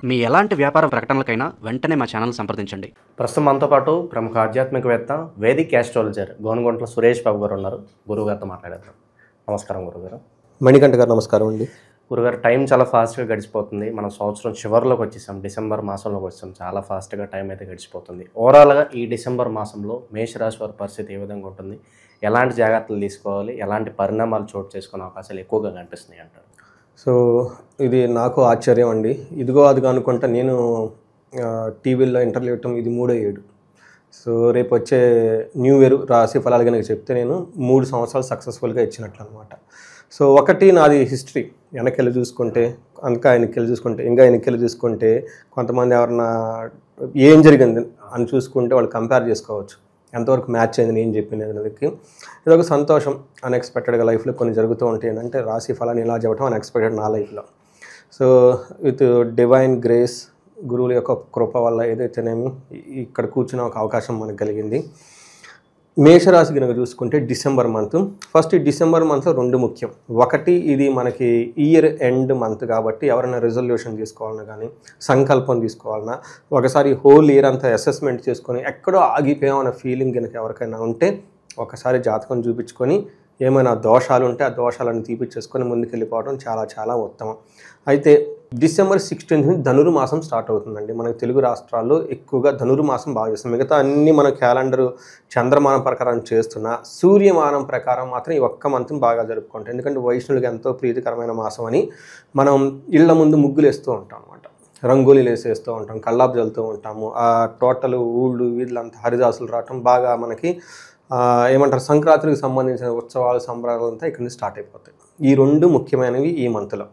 మీ ఎలాంటి వ్యాపార ప్రకటనలకైనా వెంటనే మా ఛానల్ సంప్రదించండి. ప్రస్తుతం మనతో పాటు ప్రముఖ ఆధ్యాత్మికవేత్త వేదిక్ ఆస్ట్రాలజర్ గోనుగుంట్ల సురేష్ బాబు గారు ఉన్నారు. గురువుగారితో మాట్లాడేద్దాం. నమస్కారం గురుగారు. మణికంఠ గారు నమస్కారం అండి. గురుగారు, టైం చాలా ఫాస్ట్గా గడిచిపోతుంది. మనం సంవత్సరం చివరిలోకి వచ్చేసాం, డిసెంబర్ మాసంలోకి వచ్చాం. చాలా ఫాస్ట్గా టైం అయితే గడిచిపోతుంది. ఓవరాల్గా ఈ డిసెంబర్ మాసంలో మేషరాశి వారి పరిస్థితి ఏ విధంగా ఉంటుంది, ఎలాంటి జాగ్రత్తలు తీసుకోవాలి, ఎలాంటి పరిణామాలు చోటు చేసుకునే అవకాశాలు ఎక్కువగా కనిపిస్తున్నాయి అంటారు? సో ఇది నాకు ఆశ్చర్యం అండి. ఇదిగో అదిగో అనుకుంటా నేను టీవీలో ఇంటర్వ్యూ ఇవ్వటం ఇది 3వ ఏడు. సో రేపు వచ్చే న్యూ ఇయర్ రాశి ఫలాలు కనుక చెప్తే నేను 3 సంవత్సరాలు సక్సెస్ఫుల్గా ఇచ్చినట్లు అనమాట. సో ఒకటి నాది హిస్టరీ వెనకెళ్ళి చూసుకుంటే, ఇంకా వెనకెళ్ళి చూసుకుంటే కొంతమంది ఎవరన్నా ఏం జరిగింది అని చూసుకుంటే వాళ్ళు కంపేర్ చేసుకోవచ్చు, ఎంతవరకు మ్యాచ్ అయింది నేను చెప్పిన దానికి. ఇదొక సంతోషం. అన్ఎక్స్పెక్టెడ్గా లైఫ్లో కొన్ని జరుగుతూ ఉంటాయి. ఏంటంటే రాశి ఫలాన్ని ఇలా చెప్పడం అన్ఎక్స్పెక్టెడ్ నా లైఫ్లో. సో విత్ డివైన్ గ్రేస్, గురువుల యొక్క కృప వల్ల ఏదైతేనేమి ఇక్కడ కూర్చున్న ఒక అవకాశం మనకు కలిగింది. మేషరాశి కనుక చూసుకుంటే డిసెంబర్ మంత్, ఫస్ట్ ఈ డిసెంబర్ మంత్లో 2 ముఖ్యం. ఒకటి, ఇది మనకి ఇయర్ ఎండ్ మంత్ కాబట్టి ఎవరైనా రిజల్యూషన్ తీసుకోవాలన్నా కానీ, సంకల్పం తీసుకోవాలన్నా, ఒకసారి హోల్ ఇయర్ అంతా అసెస్మెంట్ చేసుకొని ఎక్కడో ఆగిపోయామన్న ఫీలింగ్ కనుక ఎవరికైనా ఉంటే ఒకసారి జాతకం చూపించుకొని ఏమైనా దోషాలు ఉంటే ఆ దోషాలను తీపిచ్చేసుకొని ముందుకెళ్ళిపోవడం చాలా చాలా ఉత్తమం. అయితే డిసెంబర్ 16 నుంచి ధనుర్మాసం స్టార్ట్ అవుతుందండి. మనకు తెలుగు రాష్ట్రాల్లో ఎక్కువగా ధనుర్మాసం బాగా చేస్తాం. మిగతా అన్ని మన క్యాలెండరు చంద్రమానం ప్రకారం చేస్తున్నా సూర్యమానం ప్రకారం మాత్రం ఈ ఒక్క మంత్ని బాగా జరుపుకుంటాం. ఎందుకంటే వైష్ణవులకు ఎంతో ప్రీతికరమైన మాసం అని మనం ఇళ్ల ముందు ముగ్గులు వేస్తూ ఉంటాం అనమాట. రంగోలీలు వేసేస్తూ ఉంటాం, కల్లాపు చల్లుతూ ఉంటాము. ఆ టోటల్ ఊళ్ళు వీళ్ళంతా హరిదాసులు రావటం బాగా మనకి ఏమంటారు, సంక్రాంతికి సంబంధించిన ఉత్సవాలు సంబరాలు అంతా ఇక్కడ నుంచి స్టార్ట్ అయిపోతాయి. ఈ 2 ముఖ్యమైనవి ఈ మంత్లో,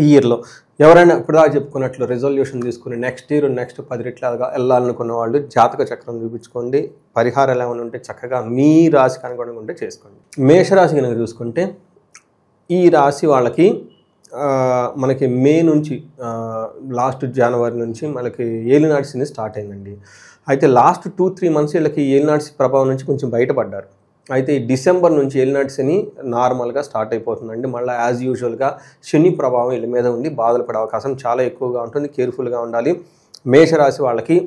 ఈ ఇయర్లో. ఎవరైనా ఇప్పుడు చెప్పుకున్నట్లు రిజల్యూషన్ తీసుకుని నెక్స్ట్ 10 రెట్లాగా వెళ్ళాలనుకున్న వాళ్ళు జాతక చక్రం చూపించుకోండి. పరిహారాలు ఏమైనా ఉంటే చక్కగా మీ రాశికి అనుగుణంగా ఉంటే చేసుకోండి. మేషరాశి కనుక చూసుకుంటే ఈ రాశి వాళ్ళకి మనకి మే నుంచి లాస్ట్ జనవరి నుంచి మనకి ఏలినాటి శని స్టార్ట్ అయిందండి. అయితే లాస్ట్ 2-3 మంత్స్ వీళ్ళకి ఏలినాటి ప్రభావం నుంచి కొంచెం బయటపడ్డారు. అయితే ఈ డిసెంబర్ నుంచి ఏలినాటి శని నార్మల్గా స్టార్ట్ అయిపోతుందండి. మళ్ళీ యాజ్ యూజువల్గా శని ప్రభావం వీళ్ళ మీద ఉండి బాధలు పడే అవకాశం చాలా ఎక్కువగా ఉంటుంది. కేర్ఫుల్గా ఉండాలి. మేషరాశి వాళ్ళకి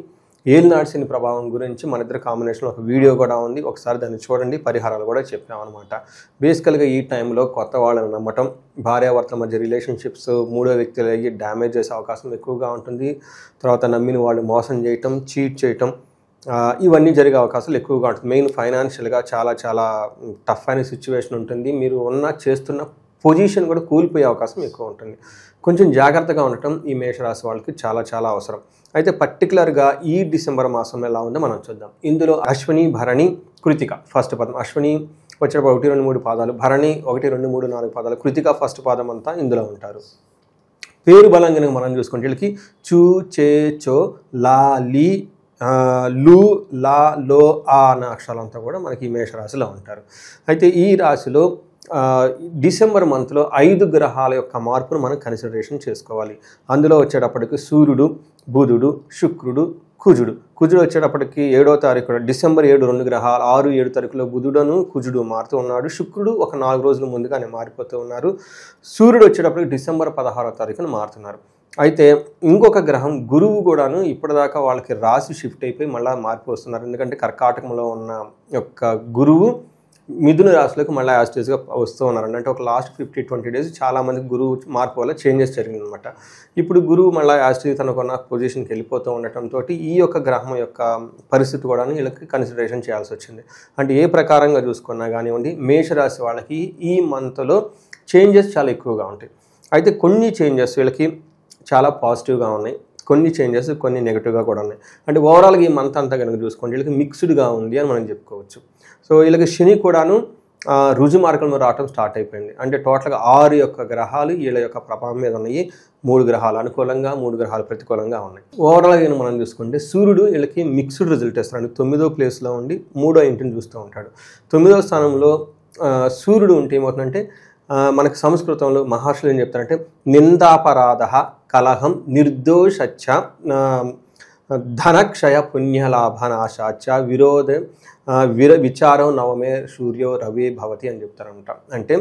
ఏలినాటి శని ప్రభావం గురించి మన ఇద్దరు కాంబినేషన్లో ఒక వీడియో కూడా ఉంది, ఒకసారి దాన్ని చూడండి. పరిహారాలు కూడా చెప్పామన్నమాట. బేసికల్గా ఈ టైంలో కొత్త వాళ్ళని నమ్మటం, భార్యాభర్తల మధ్య రిలేషన్షిప్స్ 3వ వ్యక్తులు అయ్యి డ్యామేజ్ చేసే అవకాశం ఎక్కువగా ఉంటుంది. తర్వాత నమ్మిన వాళ్ళు మోసం చేయటం, చీట్ చేయటం, ఇవన్నీ జరిగే అవకాశాలు ఎక్కువగా ఉంటుంది. మెయిన్ ఫైనాన్షియల్గా చాలా చాలా టఫ్ అయిన సిచ్యువేషన్ ఉంటుంది. మీరు చేస్తున్న పొజిషన్ కూడా కూలిపోయే అవకాశం ఎక్కువ ఉంటుంది. కొంచెం జాగ్రత్తగా ఉండటం ఈ మేషరాశి వాళ్ళకి చాలా చాలా అవసరం. అయితే పర్టికులర్గా ఈ డిసెంబర్ మాసం ఎలా ఉందో మనం చూద్దాం. ఇందులో అశ్విని, భరణి, కృతిక ఫస్ట్ పదం. అశ్విని వచ్చేటప్పుడు 1, 2, 3 పాదాలు, భరణి 1, 2, 3, 4 పాదాలు, కృతిక ఫస్ట్ పాదం అంతా ఇందులో ఉంటారు. పేరు బలంగా మనం చూసుకుంటే వీళ్ళకి చూ, చే, చో, లా, లీ, లు, లా, లో, ఆ అన్న అక్షరాలంతా కూడా మనకి ఈ మేషరాశిలో ఉంటారు. అయితే ఈ రాశిలో డిసెంబర్ మంత్లో 5 గ్రహాల యొక్క మార్పును మనం కన్సిడరేషన్ చేసుకోవాలి. అందులో వచ్చేటప్పటికి సూర్యుడు, బుధుడు, శుక్రుడు, కుజుడు వచ్చేటప్పటికి 7వ తారీఖు డిసెంబర్ 7 2 గ్రహాలు, 6, 7 తారీఖులో బుధుడును కుజుడు మారుతూ ఉన్నాడు. శుక్రుడు ఒక 4 రోజుల ముందుగానే మారిపోతూ ఉన్నారు. సూర్యుడు వచ్చేటప్పటికి డిసెంబర్ 16వ తారీఖున మారుతున్నారు. అయితే ఇంకొక గ్రహం గురువు కూడాను ఇప్పటిదాకా వాళ్ళకి రాశి షిఫ్ట్ అయిపోయి మళ్ళీ మార్పు వస్తున్నారు. ఎందుకంటే కర్కాటకంలో ఉన్న యొక్క గురువు మిథున రాశిలోకి మళ్ళీ యాస్టేజ్గా వస్తూ ఉన్నారు. అంటే ఒక లాస్ట్ 50-20 డేస్ చాలామంది గురువు మార్పు వల్ల చేంజెస్ జరిగిందనమాట. ఇప్పుడు గురువు మళ్ళీ యాస్టేజ్ తనకున్న పొజిషన్కి వెళ్ళిపోతూ ఉండటంతో ఈ యొక్క గ్రహం యొక్క పరిస్థితి కూడా వీళ్ళకి కన్సిడరేషన్ చేయాల్సి వచ్చింది. అంటే ఏ ప్రకారంగా చూసుకున్నా కానివ్వండి, మేషరాశి వాళ్ళకి ఈ మంత్లో చేంజెస్ చాలా ఎక్కువగా ఉంటాయి. అయితే కొన్ని చేంజెస్ వీళ్ళకి చాలా పాజిటివ్గా ఉన్నాయి, కొన్ని చేంజెస్ కొన్ని నెగిటివ్గా కూడా ఉన్నాయి. అంటే ఓవరాల్గా ఈ మంత్ అంతా కనుక చూసుకోండి వీళ్ళకి మిక్స్డ్గా ఉంది అని మనం చెప్పుకోవచ్చు. సో వీళ్ళకి శని కూడాను రుజు మార్గంలో రావడం స్టార్ట్ అయిపోయింది. అంటే టోటల్గా 6 యొక్క గ్రహాలు వీళ్ళ యొక్క ప్రభావం మీద ఉన్నాయి. 3 గ్రహాలు అనుకూలంగా, 3 గ్రహాలు ప్రతికూలంగా ఉన్నాయి. ఓవరాల్గా మనం చూసుకుంటే సూర్యుడు వీళ్ళకి మిక్స్డ్ రిజల్ట్ ఇస్తాడు. 9వ ప్లేస్లో ఉండి 3వ ఇంటిని చూస్తూ ఉంటాడు. 9వ స్థానంలో సూర్యుడు ఉంటే ఏమవుతుందంటే మనకి సంస్కృతంలో మహర్షులు ఏం చెప్తారంటే నిందాపరాధ కలహం నిర్దోషచ్చ ధనక్షయ పుణ్యలాభనాశాచ విచారం నవమే సూర్యో రవి భవతి అని చెప్తారనమాట. అంటే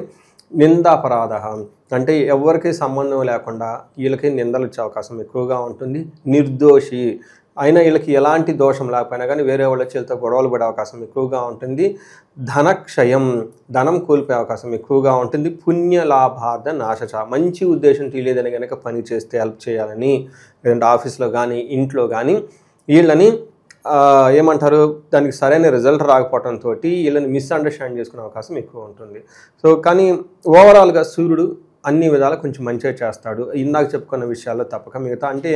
నిందాపరాధ అంటే ఎవరికి సంబంధం లేకుండా వీళ్ళకి నిందలు వచ్చే అవకాశం ఎక్కువగా ఉంటుంది. నిర్దోషి అయినా వీళ్ళకి ఎలాంటి దోషం లేకపోయినా కానీ వేరే వాళ్ళ చేతితో గొడవలు పడే అవకాశం ఎక్కువగా ఉంటుంది. ధనక్షయం, ధనం కోల్పోయే అవకాశం ఎక్కువగా ఉంటుంది. పుణ్యలాభార్థ నాశచ, మంచి ఉద్దేశం తెలియదని కనుక పని చేస్తే హెల్ప్ చేయాలని, లేదంటే ఆఫీస్లో కానీ ఇంట్లో కానీ వీళ్ళని ఏమంటారు, దానికి సరైన రిజల్ట్ రాకపోవడంతో వీళ్ళని మిస్అండర్స్టాండ్ చేసుకునే అవకాశం ఎక్కువ ఉంటుంది. సో కానీ ఓవరాల్గా సూర్యుడు అన్ని విధాలు కొంచెం మంచిగా చేస్తాడు. ఇందాక చెప్పుకున్న విషయాల్లో తప్పక మిగతా అంటే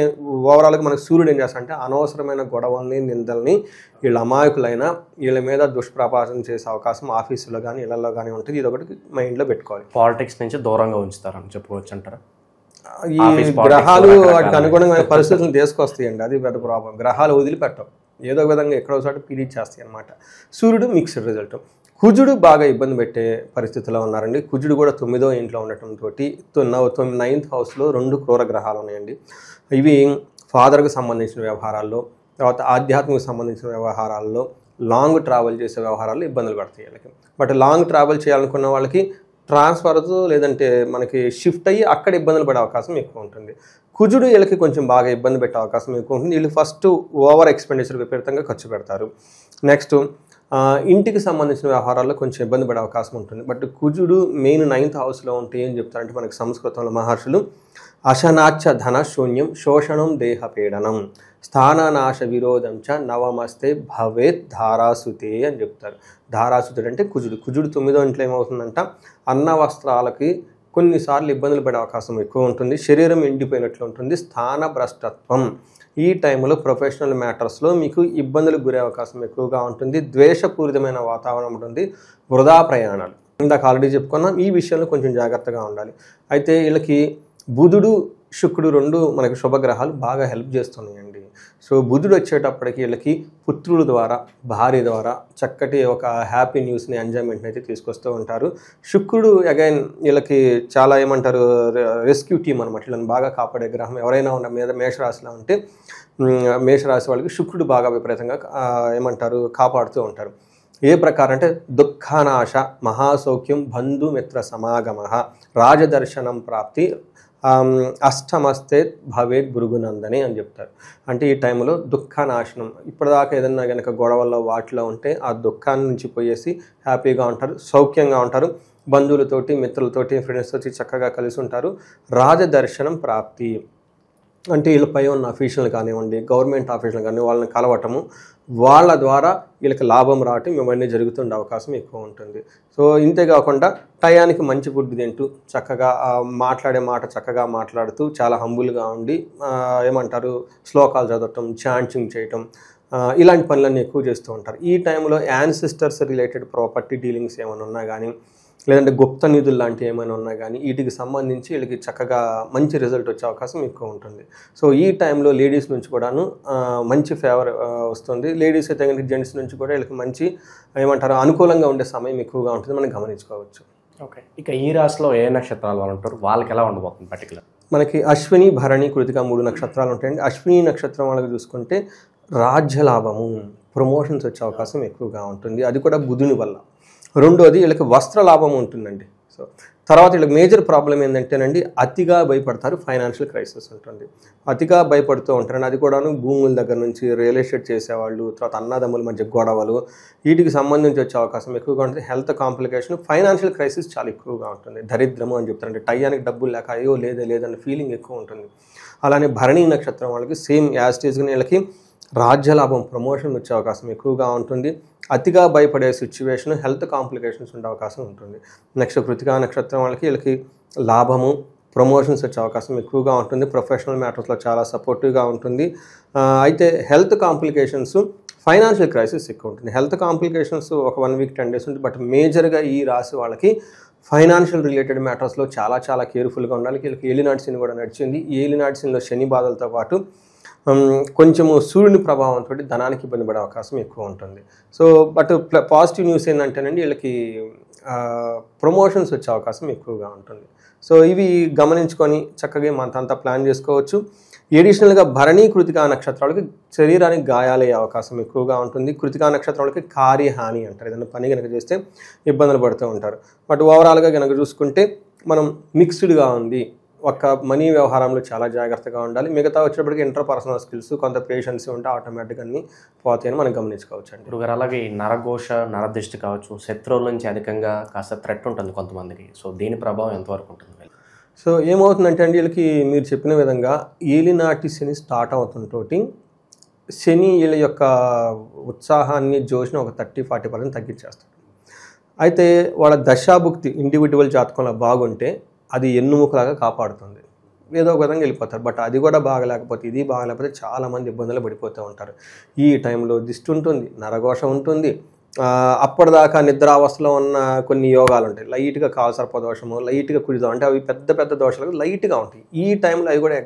ఓవరాల్గా మనకు సూర్యుడు ఏం చేస్తాడంటే అనవసరమైన గొడవల్ని, నిందల్ని, వీళ్ళ అమాయకులైన వీళ్ళ మీద దుష్ప్రభావం చేసే అవకాశం ఆఫీసులో కానీ ఇళ్లలో కానీ ఉంటుంది. ఇది ఒకటి మైండ్లో పెట్టుకోవాలి. పాలిటిక్స్ నుంచి దూరంగా ఉంచుతారని చెప్పుకోవచ్చు అంటారా? ఈ గ్రహాలు వాటికి అనుగుణమైన పరిస్థితులను తీసుకొస్తాయండి, అది పెద్ద ప్రాబ్లం. గ్రహాలు వదిలిపెట్టవు, ఏదో విధంగా ఎక్కడో చోట పీడిట్ చేస్తాయి అనమాట. సూర్యుడు మిక్స్డ్ రిజల్ట్. కుజుడు బాగా ఇబ్బంది పెట్టే పరిస్థితిలో ఉన్నారండి. కుజుడు కూడా 9వ ఇంట్లో ఉండటంతో 9th హౌస్లో 2 క్రూర గ్రహాలు ఉన్నాయండి. ఇవి ఫాదర్కి సంబంధించిన వ్యవహారాల్లో, తర్వాత ఆధ్యాత్మిక సంబంధించిన వ్యవహారాల్లో, లాంగ్ ట్రావెల్ చేసే వ్యవహారాల్లో ఇబ్బందులు పడతాయి వీళ్ళకి. బట్ లాంగ్ ట్రావెల్ చేయాలనుకున్న వాళ్ళకి ట్రాన్స్ఫర్స్ లేదంటే మనకి షిఫ్ట్ అయ్యి అక్కడ ఇబ్బందులు పడే అవకాశం ఎక్కువ ఉంటుంది. కుజుడు వీళ్ళకి కొంచెం బాగా ఇబ్బంది పెట్టే అవకాశం ఎక్కువ ఉంటుంది. వీళ్ళు ఫస్ట్ ఓవర్ ఎక్స్పెండిచర్ విపరీతంగా ఖర్చు పెడతారు. నెక్స్ట్ ఇంటికి సంబంధించిన వ్యవహారాల్లో కొంచెం ఇబ్బంది పడే అవకాశం ఉంటుంది. బట్ కుజుడు మెయిన్ 9th హౌస్లో ఉంటే ఏం చెప్తారంటే మనకి సంస్కృతంలో మహర్షులు అశనాచ్చ ధన శూన్యం శోషణం దేహపీడనం స్థాననాశ విరోధం చ నవమస్తే భవేత్ ధారాసుతే అని చెప్తారు. ధారాసుతుడు అంటే కుజుడు. కుజుడు 9వ ఇంట్లో ఏమవుతుందంట, అన్న వస్త్రాలకి కొన్నిసార్లు ఇబ్బందులు పడే అవకాశం ఎక్కువ ఉంటుంది. శరీరం ఎండిపోయినట్లు ఉంటుంది. స్థాన భ్రష్టత్వం, ఈ టైంలో ప్రొఫెషనల్ మ్యాటర్స్లో మీకు ఇబ్బందులకు గురే అవకాశం ఎక్కువగా ఉంటుంది. ద్వేషపూరితమైన వాతావరణం ఉంటుంది. వృధా ప్రయాణాలు, ఇందాక ఆల్రెడీ చెప్పుకున్నాం, ఈ విషయంలో కొంచెం జాగ్రత్తగా ఉండాలి. అయితే వీళ్ళకి బుధుడు శుక్రుడు 2 మనకి శుభగ్రహాలు బాగా హెల్ప్ చేస్తున్నాయండి. సో బుధుడు వచ్చేటప్పటికి వీళ్ళకి పుత్రుల ద్వారా, భార్య ద్వారా చక్కటి ఒక హ్యాపీ న్యూస్ని, ఎంజాయ్మెంట్ని అయితే తీసుకొస్తూ ఉంటారు. శుక్రుడు అగైన్ వీళ్ళకి చాలా ఏమంటారు రెస్క్యూ టీమ్ అనమాట. వీళ్ళని బాగా కాపాడే గ్రహం. ఎవరైనా ఉన్న మీద మేషరాశిలో ఉంటే మేషరాశి వాళ్ళకి శుక్రుడు బాగా విపరీతంగా ఏమంటారు కాపాడుతూ ఉంటారు. ఏ ప్రకారం అంటే దుఃఖానాశ, మహాసౌఖ్యం, బంధుమిత్ర సమాగమ, రాజదర్శనం ప్రాప్తి, అష్టమస్తే భవేత్ భృగునందని అని చెప్తారు. అంటే ఈ టైంలో దుఃఖనాశనం, ఇప్పటిదాకా ఏదన్నా కనుక గొడవల్లో వాటిలో ఉంటే ఆ దుఃఖాన్ని నుంచి పోయేసి హ్యాపీగా ఉంటారు, సౌఖ్యంగా ఉంటారు. బంధువులతోటి, మిత్రులతోటి, ఫ్రెండ్స్ తోటి చక్కగా కలిసి ఉంటారు. రాజదర్శనం ప్రాప్తి అంటే వీళ్ళపై ఉన్న అఫీషియల్ కానివ్వండి, గవర్నమెంట్ ఆఫీషియల్ కానీ వాళ్ళని కలవటము, వాళ్ళ ద్వారా వీళ్ళకి లాభం రావటం ఇవన్నీ జరుగుతుండే అవకాశం ఎక్కువ ఉంటుంది. సో ఇంతేకాకుండా టయానికి మంచి ఫుడ్ తింటూ చక్కగా మాట్లాడే మాట చక్కగా మాట్లాడుతూ చాలా హంబుల్గా ఉండి ఏమంటారు శ్లోకాలు చదవటం, చాంటింగ్ చేయటం, ఇలాంటి పనులన్నీ ఎక్కువ చేస్తూ ఉంటారు. ఈ టైంలో యాన్సిస్టర్స్ రిలేటెడ్ ప్రాపర్టీ డీలింగ్స్ ఏమైనా ఉన్నా కానీ, లేదంటే గుప్త నిధులు లాంటివి ఏమైనా ఉన్నా కానీ వీటికి సంబంధించి వీళ్ళకి చక్కగా మంచి రిజల్ట్ వచ్చే అవకాశం ఎక్కువ ఉంటుంది. సో ఈ టైంలో లేడీస్ నుంచి కూడాను మంచి ఫేవర్ వస్తుంది. లేడీస్ అయితే కనుక జెంట్స్ నుంచి కూడా వీళ్ళకి మంచి ఏమంటారు అనుకూలంగా ఉండే సమయం ఎక్కువగా ఉంటుంది, మనం గమనించుకోవచ్చు. ఓకే, ఇక ఈ రాశిలో ఏ నక్షత్రాలు వాళ్ళు ఉంటారు, వాళ్ళకి ఎలా ఉండబోతుంది పర్టికులర్? మనకి అశ్విని, భరణి, కృతిక 3 నక్షత్రాలు ఉంటాయండి. అశ్విని నక్షత్రం వాళ్ళకి చూసుకుంటే రాజ్యలాభము, ప్రమోషన్స్ వచ్చే అవకాశం ఎక్కువగా ఉంటుంది. అది కూడా బుధుని వల్ల. రెండోది వీళ్ళకి వస్త్ర లాభం ఉంటుందండి. సో తర్వాత వీళ్ళకి మేజర్ ప్రాబ్లం ఏంటంటేనండి అతిగా భయపడతారు, ఫైనాన్షియల్ క్రైసిస్ ఉంటుంది. అతిగా భయపడుతూ ఉంటారండి. అది కూడాను భూముల దగ్గర నుంచి రియల్ ఎస్టేట్ చేసేవాళ్ళు, తర్వాత అన్నదమ్ముల మధ్య గొడవలు, వీటికి సంబంధించి వచ్చే అవకాశం ఎక్కువగా ఉంటుంది. హెల్త్ కాంప్లికేషన్, ఫైనాన్షియల్ క్రైసిస్ చాలా ఎక్కువగా ఉంటుంది. దరిద్రము అని చెప్తారంటే టయానికి డబ్బులు లేక అయ్యో లేదన్న ఫీలింగ్ ఎక్కువ ఉంటుంది. అలానే భరణి నక్షత్రం వాళ్ళకి సేమ్ యాస్టేజ్గా వీళ్ళకి రాజ్యలాభం, ప్రమోషన్ వచ్చే అవకాశం ఎక్కువగా ఉంటుంది. అతిగా భయపడే సిచ్యువేషన్, హెల్త్ కాంప్లికేషన్స్ ఉండే అవకాశం ఉంటుంది. నెక్స్ట్ కృతికా నక్షత్రం వాళ్ళకి వీళ్ళకి లాభము, ప్రమోషన్స్ వచ్చే అవకాశం ఎక్కువగా ఉంటుంది. ప్రొఫెషనల్ మ్యాటర్స్లో చాలా సపోర్టివ్గా ఉంటుంది. అయితే హెల్త్ కాంప్లికేషన్స్, ఫైనాన్షియల్ క్రైసిస్ ఎక్కువ ఉంటుంది. హెల్త్ కాంప్లికేషన్స్ ఒక 1 వీక్ 10 డేస్ ఉంటుంది. బట్ మేజర్గా ఈ రాశి వాళ్ళకి ఫైనాన్షియల్ రిలేటెడ్ మ్యాటర్స్లో చాలా కేర్ఫుల్గా ఉండాలి. వీళ్ళకి ఏలినాటి శని కూడా నడిచింది. ఈ ఏలినాటి శనిలో శని బాధలతో పాటు కొంచెము సూర్యుని ప్రభావంతో ధనానికి ఇబ్బంది పడే అవకాశం ఎక్కువ ఉంటుంది. సో బట్ పాజిటివ్ న్యూస్ ఏంటంటేనండి వీళ్ళకి ప్రమోషన్స్ వచ్చే అవకాశం ఎక్కువగా ఉంటుంది. సో ఇవి గమనించుకొని చక్కగా మనతంతా ప్లాన్ చేసుకోవచ్చు. ఎడిషనల్గా భరణి, కృతికా నక్షత్రాలకి శరీరానికి గాయాలయ్యే అవకాశం ఎక్కువగా ఉంటుంది. కృతికా నక్షత్రాలకి కార్యహాని అంటారు, ఏదైనా పని కనుక చేస్తే ఇబ్బందులు పడుతూ ఉంటారు. బట్ ఓవరాల్గా కనుక చూసుకుంటే మనం మిక్స్డ్గా ఉంది, ఒక మనీ వ్యవహారంలో చాలా జాగ్రత్తగా ఉండాలి, మిగతా వచ్చేటప్పటికి ఇంటర్పర్సనల్ స్కిల్స్ కొంత పేషెన్స్ ఉంటే ఆటోమేటిక్గా అన్నీ పోతాయని మనం గమనించుకోవచ్చు అండి. ఇప్పుడు అలాగే ఈ నరఘోష నరదిష్టి కావచ్చు, శత్రువుల నుంచి అధికంగా కాస్త థ్రెట్ ఉంటుంది కొంతమందికి. సో దీని ప్రభావం ఎంతవరకు ఉంటుంది? సో ఏమవుతుందంటే అండి, వీళ్ళకి మీరు చెప్పిన విధంగా ఏలినాటి శని స్టార్ట్ అవుతుంటోటి శని వీళ్ళ యొక్క ఉత్సాహాన్ని జోష్ని ఒక 30-40% తగ్గించేస్తాడు. అయితే వాళ్ళ దశాభుక్తి ఇండివిజువల్ జాతకంలో బాగుంటే అది ఎన్నుముకలాగా కాపాడుతుంది, ఏదో ఒక విధంగా వెళ్ళిపోతారు. బట్ అది కూడా బాగలేకపోతే, ఇది బాగలేకపోతే చాలామంది ఇబ్బందులు పడిపోతూ ఉంటారు. ఈ టైంలో దిష్టి ఉంటుంది, నరఘోష ఉంటుంది, అప్పటిదాకా నిద్రావస్థలో ఉన్న కొన్ని యోగాలు ఉంటాయి, లైట్గా కాలసర్ప దోషము, లైట్గా కుడిదో, అంటే అవి పెద్ద పెద్ద దోషాలు లైట్గా ఉంటాయి. ఈ టైంలో అవి కూడా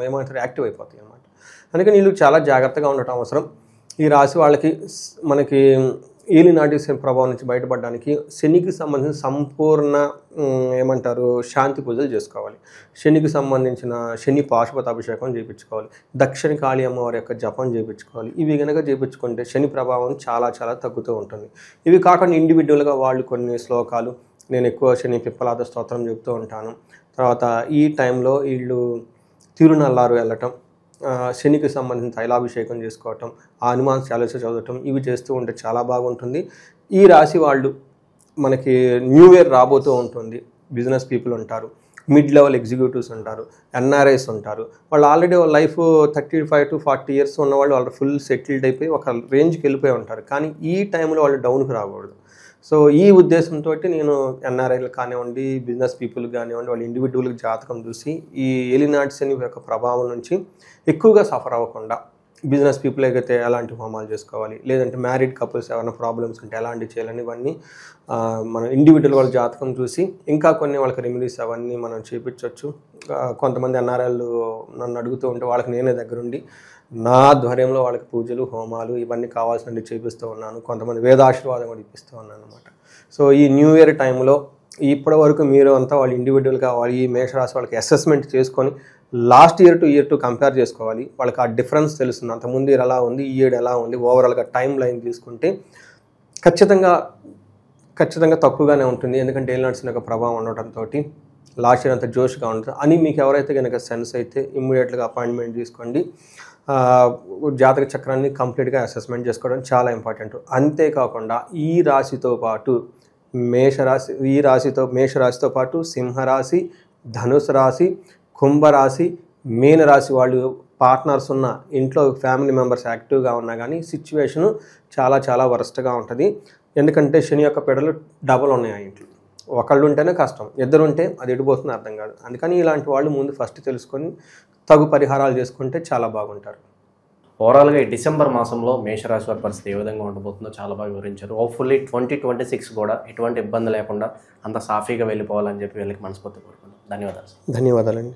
ఏమంటారు యాక్టివ్ అయిపోతాయి అన్నమాట. అందుకని వీళ్ళు చాలా జాగ్రత్తగా ఉండటం అవసరం. ఈ రాశి వాళ్ళకి మనకి ఏలినాటి శని ప్రభావం నుంచి బయటపడడానికి శనికి సంబంధించిన సంపూర్ణ ఏమంటారు శాంతి పూజలు చేసుకోవాలి. శనికి సంబంధించిన శని పాశుపతాభిషేకం చేయించుకోవాలి, దక్షిణ కాళీ అమ్మవారి యొక్క జపం చేయించుకోవాలి. ఇవి కనుక చేయించుకుంటే శని ప్రభావం చాలా చాలా తగ్గుతూ ఉంటుంది. ఇవి కాకుండా ఇండివిజువల్గా వాళ్ళు కొన్ని శ్లోకాలు, నేను ఎక్కువ శని పిప్పలాద స్తోత్రం చెప్తూ ఉంటాను. తర్వాత ఈ టైంలో వీళ్ళు తిరునల్లారు వెళ్ళటం, శనికి సంబంధించిన తైలాభిషేకం చేసుకోవటం, ఆ హనుమాన్ చాలీస చదవటం, ఇవి చేస్తూ ఉంటే చాలా బాగుంటుంది. ఈ రాశి వాళ్ళు మనకి న్యూ ఇయర్ రాబోతూ ఉంటుంది. బిజినెస్ పీపుల్ ఉంటారు, మిడ్ లెవెల్ ఎగ్జిక్యూటివ్స్ ఉంటారు, ఎన్ఆర్ఐస్ ఉంటారు. వాళ్ళు ఆల్రెడీ లైఫ్ 35 to 40 years ఉన్నవాళ్ళు వాళ్ళు ఫుల్ సెటిల్డ్ అయిపోయి ఒక రేంజ్కి వెళ్ళిపోయి ఉంటారు. కానీ ఈ టైంలో వాళ్ళు డౌన్కి రాకూడదు. సో ఈ ఉద్దేశంతో నేను ఎన్ఆర్ఐలు కానివ్వండి, బిజినెస్ పీపుల్ కానివ్వండి, వాళ్ళు ఇండివిజువల్కి జాతకం చూసి ఈ ఏలినాటి శని యొక్క ప్రభావం నుంచి ఎక్కువగా సఫర్ అవ్వకుండా బిజినెస్ పీపుల్ అయితే ఎలాంటి హోమాలు చేసుకోవాలి, లేదంటే మ్యారీడ్ కపుల్స్ ఏమైనా ప్రాబ్లమ్స్ ఉంటే ఎలాంటివి చేయాలని ఇవన్నీ మనం ఇండివిజువల్ వాళ్ళ జాతకం చూసి ఇంకా కొన్ని వాళ్ళకి రెమెడీస్ అవన్నీ మనం చేయించవచ్చు. కొంతమంది ఎన్ఆర్ఐలు నన్ను అడుగుతూ ఉంటే వాళ్ళకి నేనే దగ్గరుండి నా ఆధ్వర్యంలో వాళ్ళకి పూజలు హోమాలు ఇవన్నీ కావాల్సినవి చేపిస్తూ ఉన్నాను. కొంతమంది వేదాశీర్వాదం కూడా ఇప్పిస్తూ ఉన్నాను అనమాట. సో ఈ న్యూ ఇయర్ టైంలో ఇప్పటి వరకు మీరు అంతా వాళ్ళు ఇండివిజువల్గా వాళ్ళు ఈ మేషరాశి వాళ్ళకి అసెస్మెంట్ చేసుకొని last year to year to compare చేసుకోవాలి. వాళ్ళకి ఆ డిఫరెన్స్ తెలుస్తుంది, అంతకుముందు ఇయర్ ఎలా ఉంది, ఈ ఇయర్ ఎలా ఉంది, ఓవరాల్గా టైం లైన్ తీసుకుంటే ఖచ్చితంగా తక్కువగానే ఉంటుంది. ఎందుకంటే ఏలినాటి శని యొక్క ప్రభావం ఉండటంతో లాస్ట్ ఇయర్ అంత జోష్గా ఉంటుంది అని మీకు ఎవరైతే కనుక సెన్స్ అయితే ఇమ్మీడియట్గా అపాయింట్మెంట్ తీసుకోండి. జాతక చక్రాన్ని కంప్లీట్గా అసెస్మెంట్ చేసుకోవడం చాలా ఇంపార్టెంట్. అంతేకాకుండా ఈ రాశితో పాటు మేషరాశితో పాటు సింహరాశి, ధనుసు రాశి, కుంభరాశి, మీనరాశి వాళ్ళు పార్ట్నర్స్ ఉన్న ఇంట్లో ఫ్యామిలీ మెంబర్స్ యాక్టివ్గా ఉన్నా కానీ సిచ్యువేషను చాలా చాలా వరస్ట్గా ఉంటుంది. ఎందుకంటే శని యొక్క పెడలు డబల్ ఉన్నాయి ఆ ఇంట్లో. ఒకళ్ళు ఉంటేనే కష్టం, ఇద్దరు ఉంటే అది ఎడిపోతుంది అర్థం కాదు. అందుకని ఇలాంటి వాళ్ళు ముందు ఫస్ట్ తెలుసుకొని తగు పరిహారాలు చేసుకుంటే చాలా బాగుంటారు. ఓవరాల్గా ఈ డిసెంబర్ మాసంలో మేషరాశి వారి పరిస్థితి ఏ విధంగా ఉండబోతుందో చాలా బాగా వివరించారు. హోప్ఫుల్లీ 2026 కూడా ఎటువంటి ఇబ్బంది లేకుండా అంత సాఫీగా వెళ్ళిపోవాలని చెప్పి వీళ్ళకి మనస్ఫూర్తి కోరుకుంటున్నాను. ధన్యవాదాలు. ధన్యవాదాలండి.